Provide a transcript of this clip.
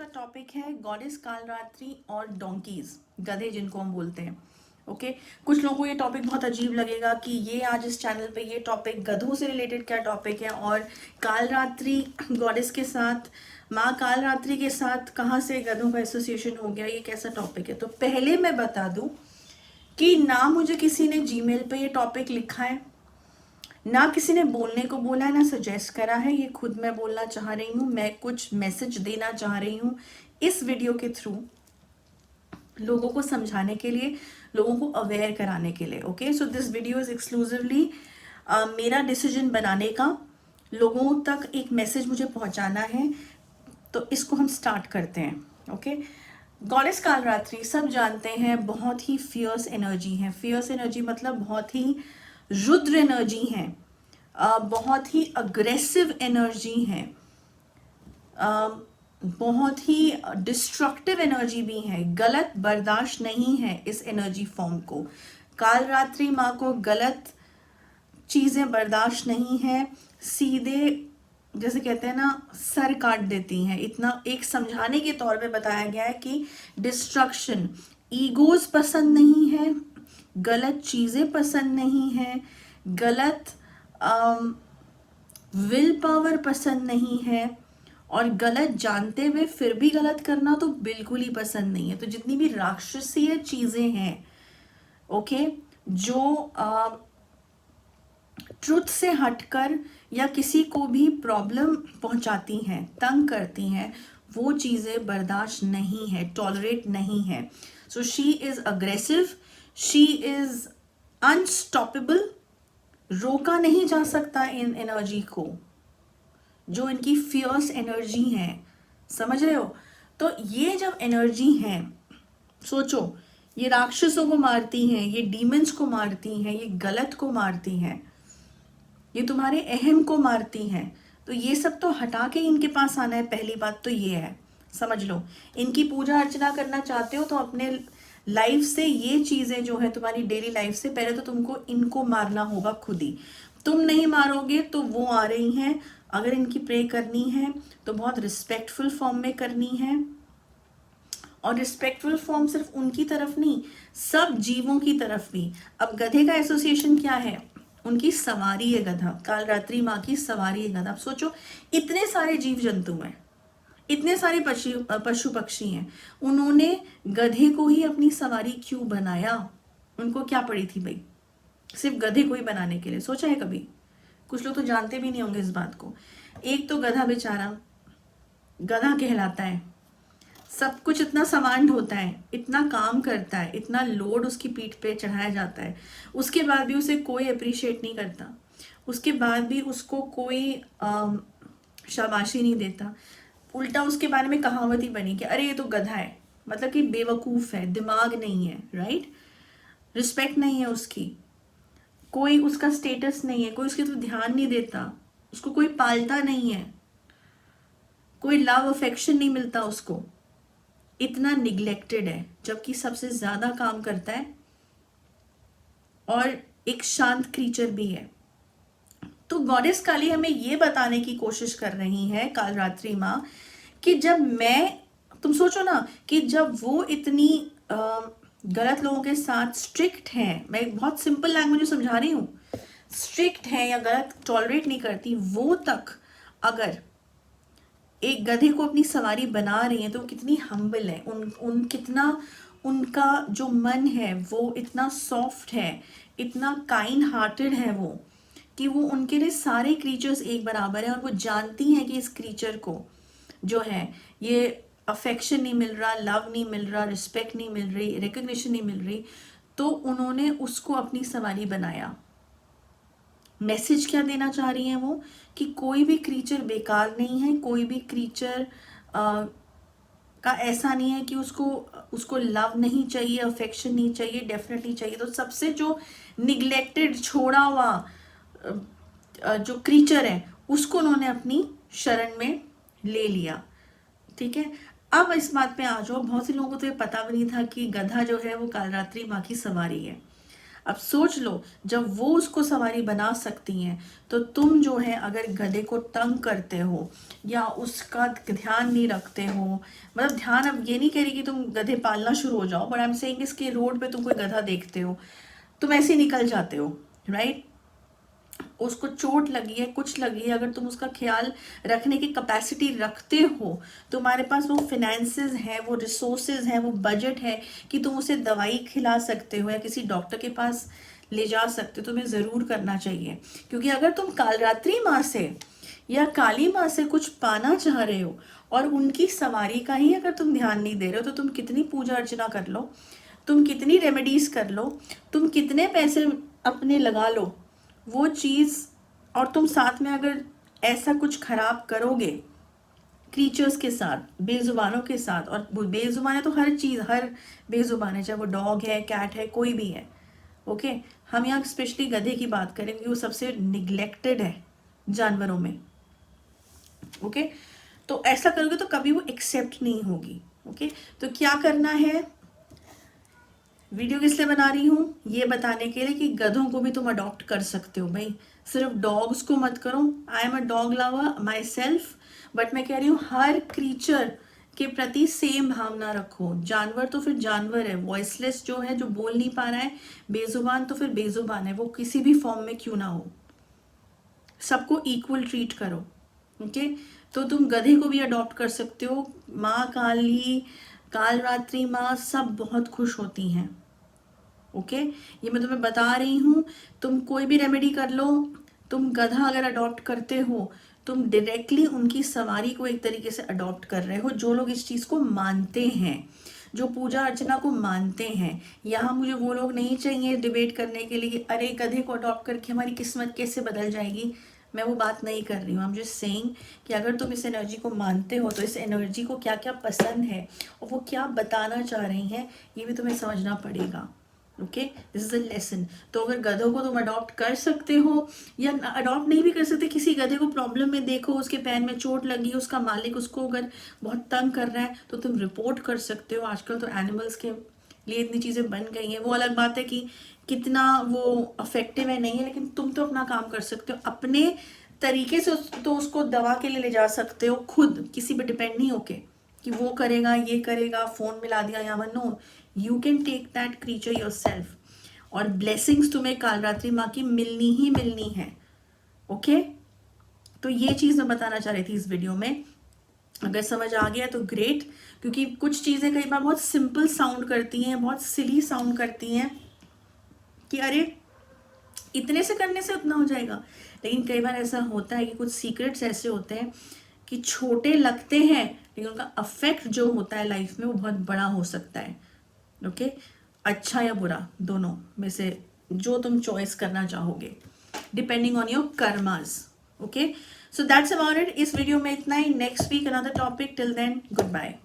का टॉपिक है गॉडेस कालरात्रि और डोंकीज, गधे जिनको हम बोलते हैं। ओके, कुछ लोगों को ये टॉपिक बहुत अजीब लगेगा कि ये आज इस चैनल पे ये टॉपिक गधों से रिलेटेड क्या टॉपिक है और कालरात्रि गॉडेस के साथ, माँ कालरात्रि के साथ कहाँ से गधों का एसोसिएशन हो गया, ये कैसा टॉपिक है। तो पहले मैं बता दूं कि ना मुझे किसी ने जीमेल पे ये टॉपिक लिखा है, ना किसी ने बोलने को बोला है, ना सजेस्ट करा है। ये खुद मैं बोलना चाह रही हूँ, मैं कुछ मैसेज देना चाह रही हूँ इस वीडियो के थ्रू, लोगों को समझाने के लिए, लोगों को अवेयर कराने के लिए। Okay, so this video is exclusively मेरा डिसीजन बनाने का, लोगों तक एक मैसेज मुझे पहुंचाना है। तो इसको हम स्टार्ट करते हैं। ओके, गॉडेस कालरात्रि सब जानते हैं बहुत ही फियर्स एनर्जी है। फियर्स एनर्जी मतलब बहुत ही रुद्र एनर्जी है, बहुत ही अग्रेसिव एनर्जी है, बहुत ही डिस्ट्रक्टिव एनर्जी भी है। गलत बर्दाश्त नहीं है इस एनर्जी फॉर्म को। कालरात्रि माँ को गलत चीज़ें बर्दाश्त नहीं है, सीधे जैसे कहते हैं ना सर काट देती हैं। इतना एक समझाने के तौर पे बताया गया है कि डिस्ट्रक्शन, ईगोज पसंद नहीं है, गलत चीज़ें पसंद नहीं है, गलत विल पावर पसंद नहीं है, और गलत जानते हुए फिर भी गलत करना तो बिल्कुल ही पसंद नहीं है। तो जितनी भी राक्षसीय चीज़ें हैं, ओके, जो ट्रुथ से हटकर या किसी को भी प्रॉब्लम पहुंचाती हैं, तंग करती हैं, वो चीज़ें बर्दाश्त नहीं है, टॉलरेट नहीं है। So she is aggressive, she is unstoppable, रोका नहीं जा सकता इन एनर्जी को, जो इनकी फियर्स एनर्जी है। समझ रहे हो? तो ये जब एनर्जी है, सोचो, ये राक्षसों को मारती हैं, ये डीमंस को मारती हैं, ये गलत को मारती हैं, ये तुम्हारे अहम को मारती हैं। तो ये सब तो हटा के इनके पास आना है। पहली बात तो ये है, समझ लो। इनकी पूजा अर्चना करना चाहते हो तो अपने लाइफ से ये चीज़ें जो है तुम्हारी डेली लाइफ से, पहले तो तुमको इनको मारना होगा खुद ही। तुम नहीं मारोगे तो वो आ रही हैं। अगर इनकी प्रे करनी है तो बहुत रिस्पेक्टफुल फॉर्म में करनी है, और रिस्पेक्टफुल फॉर्म सिर्फ उनकी तरफ नहीं, सब जीवों की तरफ भी। अब गधे का एसोसिएशन क्या है? उनकी सवारी है गधा, कालरात्रि माँ की सवारी है गधा। अब सोचो, इतने सारे जीव जंतु हैं, इतने सारे पशु पक्षी हैं, उन्होंने गधे को ही अपनी सवारी क्यों बनाया? उनको क्या पड़ी थी भाई सिर्फ गधे को ही बनाने के लिए? सोचा है कभी? कुछ लोग तो जानते भी नहीं होंगे इस बात को। एक तो गधा बेचारा गधा कहलाता है, सब कुछ इतना सामान ढोता है, इतना काम करता है, इतना लोड उसकी पीठ पे चढ़ाया जाता है, उसके बाद भी उसे कोई अप्रिशिएट नहीं करता, उसके बाद भी उसको कोई शाबाशी नहीं देता। उल्टा उसके बारे में कहावत ही बनी कि अरे ये तो गधा है, मतलब कि बेवकूफ़ है, दिमाग नहीं है, राइट? रिस्पेक्ट नहीं है उसकी, कोई उसका स्टेटस नहीं है, कोई उसकी तरफ ध्यान नहीं देता, उसको कोई पालता नहीं है, कोई लव अफेक्शन नहीं मिलता उसको, इतना निग्लेक्टेड है, जबकि सबसे ज्यादा काम करता है और एक शांत क्रीचर भी है। तो गॉडेस काली हमें ये बताने की कोशिश कर रही है, कालरात्रि माँ, कि तुम सोचो ना कि जब वो इतनी गलत लोगों के साथ स्ट्रिक्ट हैं, मैं एक बहुत सिंपल लैंग्वेज में समझा रही हूँ, स्ट्रिक्ट है या गलत टॉलरेट नहीं करती, वो तक अगर एक गधे को अपनी सवारी बना रही है तो कितनी हम्बल है, कितना उनका जो मन है वो इतना सॉफ्ट है, इतना काइंड हार्टेड है वो, कि वो उनके लिए सारे क्रीचर्स एक बराबर हैं। और वो जानती हैं कि इस क्रीचर को जो है ये अफेक्शन नहीं मिल रहा, लव नहीं मिल रहा, रिस्पेक्ट नहीं मिल रही, रिकग्निशन नहीं मिल रही, तो उन्होंने उसको अपनी सवारी बनाया। मैसेज क्या देना चाह रही हैं वो? कि कोई भी क्रीचर बेकार नहीं है, कोई भी क्रीचर का ऐसा नहीं है कि उसको लव नहीं चाहिए, अफेक्शन नहीं चाहिए, डेफिनेटली चाहिए। तो सबसे जो निग्लेक्टेड, छोड़ा हुआ जो क्रीचर है, उसको उन्होंने अपनी शरण में ले लिया। ठीक है, अब इस बात पे आ जाओ, बहुत से लोगों को तो ये पता भी नहीं था कि गधा जो है वो कालरात्रि माँ की सवारी है। अब सोच लो, जब वो उसको सवारी बना सकती हैं तो तुम जो है अगर गधे को तंग करते हो या उसका ध्यान नहीं रखते हो, मतलब ध्यान, अब ये नहीं कह रही कि तुम गधे पालना शुरू हो जाओ, बट आई एम सेइंग इसके रोड पे तुम कोई गधा देखते हो, तुम ऐसे निकल जाते हो, राइट? उसको चोट लगी है, कुछ लगी है, अगर तुम उसका ख्याल रखने की कैपेसिटी रखते हो, तुम्हारे पास वो फिनेंसेस है, वो रिसोर्सेज है, वो बजट है कि तुम उसे दवाई खिला सकते हो या किसी डॉक्टर के पास ले जा सकते हो, तुम्हें ज़रूर करना चाहिए। क्योंकि अगर तुम कालरात्रि माँ से या काली माँ से कुछ पाना चाह रहे हो और उनकी सवारी का ही अगर तुम ध्यान नहीं दे रहे हो, तो तुम कितनी पूजा अर्चना कर लो, तुम कितनी रेमेडीज कर लो, तुम कितने पैसे अपने लगा लो, वो चीज़, और तुम साथ में अगर ऐसा कुछ खराब करोगे क्रीचर्स के साथ, बेजुबानों के साथ, और बेजुबान है तो हर चीज़, हर बेजुबान है, चाहे वो डॉग है, कैट है, कोई भी है, ओके? हम यहाँ स्पेशली गधे की बात करें क्योंकि वो सबसे निग्लेक्टेड है जानवरों में, ओके? तो ऐसा करोगे तो कभी वो एक्सेप्ट नहीं होगी, ओके? तो क्या करना है, वीडियो किस लिए बना रही हूँ, ये बताने के लिए कि गधों को भी तुम अडॉप्ट कर सकते हो भाई, सिर्फ डॉग्स को मत करो। I am a dog lover my self, but मैं कह रही हूँ हर क्रीचर के प्रति सेम भावना रखो। जानवर तो फिर जानवर है, वॉइसलेस जो है, जो बोल नहीं पा रहा है, बेजुबान तो फिर बेजुबान है, वो किसी भी फॉर्म में क्यों ना हो, सबको इक्वल ट्रीट करो, ओके? तो तुम गधे को भी अडॉप्ट कर सकते हो। माँ काली, कालरात्रि माँ सब बहुत खुश होती हैं, ओके? ये मैं तुम्हें बता रही हूँ, तुम कोई भी रेमेडी कर लो, तुम गधा अगर अडॉप्ट करते हो, तुम डायरेक्टली उनकी सवारी को एक तरीके से अडॉप्ट कर रहे हो। जो लोग इस चीज़ को मानते हैं, जो पूजा अर्चना को मानते हैं, यहाँ मुझे वो लोग नहीं चाहिए डिबेट करने के लिए कि अरे गधे को अडॉप्ट करके हमारी किस्मत कैसे बदल जाएगी, मैं वो बात नहीं कर रही हूँ। आई एम जस्ट सेइंग कि अगर तुम इस एनर्जी को मानते हो तो इस एनर्जी को क्या क्या पसंद है और वो क्या बताना चाह रही हैं, ये भी तुम्हें समझना पड़ेगा, okay? This is a lesson. तो अगर गधों को तुम अडॉप्ट कर सकते हो या अडॉप्ट नहीं भी कर सकते, किसी गधे को प्रॉब्लम में देखो, उसके पैर में चोट लगी, उसका मालिक उसको अगर बहुत तंग कर रहा है, तो तुम रिपोर्ट कर सकते हो। आजकल तो एनिमल्स के लिए इतनी चीज़ें बन गई हैं, वो अलग बात है कि कितना वो अफेक्टिव है नहीं है, लेकिन तुम तो अपना काम कर सकते हो अपने तरीके से। तो उसको दवा के लिए ले जा सकते हो खुद, किसी पे डिपेंड नहीं होके कि वो करेगा, ये करेगा, फ़ोन मिला दिया या no, you can take that creature yourself. और ब्लेसिंग्स तुम्हें कालरात्रि माँ की मिलनी ही मिलनी है, ओके? तो ये चीज़ मैं बताना चाह रही थी इस वीडियो में। अगर समझ आ गया तो ग्रेट, क्योंकि कुछ चीज़ें कई बार बहुत सिंपल साउंड करती हैं, बहुत सिली साउंड करती हैं कि अरे इतने से करने से उतना हो जाएगा, लेकिन कई बार ऐसा होता है कि कुछ सीक्रेट्स ऐसे होते हैं कि छोटे लगते हैं, लेकिन उनका अफेक्ट जो होता है लाइफ में वो बहुत बड़ा हो सकता है, ओके? अच्छा या बुरा दोनों में से जो तुम चॉइस करना चाहोगे, depending on your karmas, okay? So that's about it. इस वीडियो में इतना ही। Next week another topic. Till then good bye.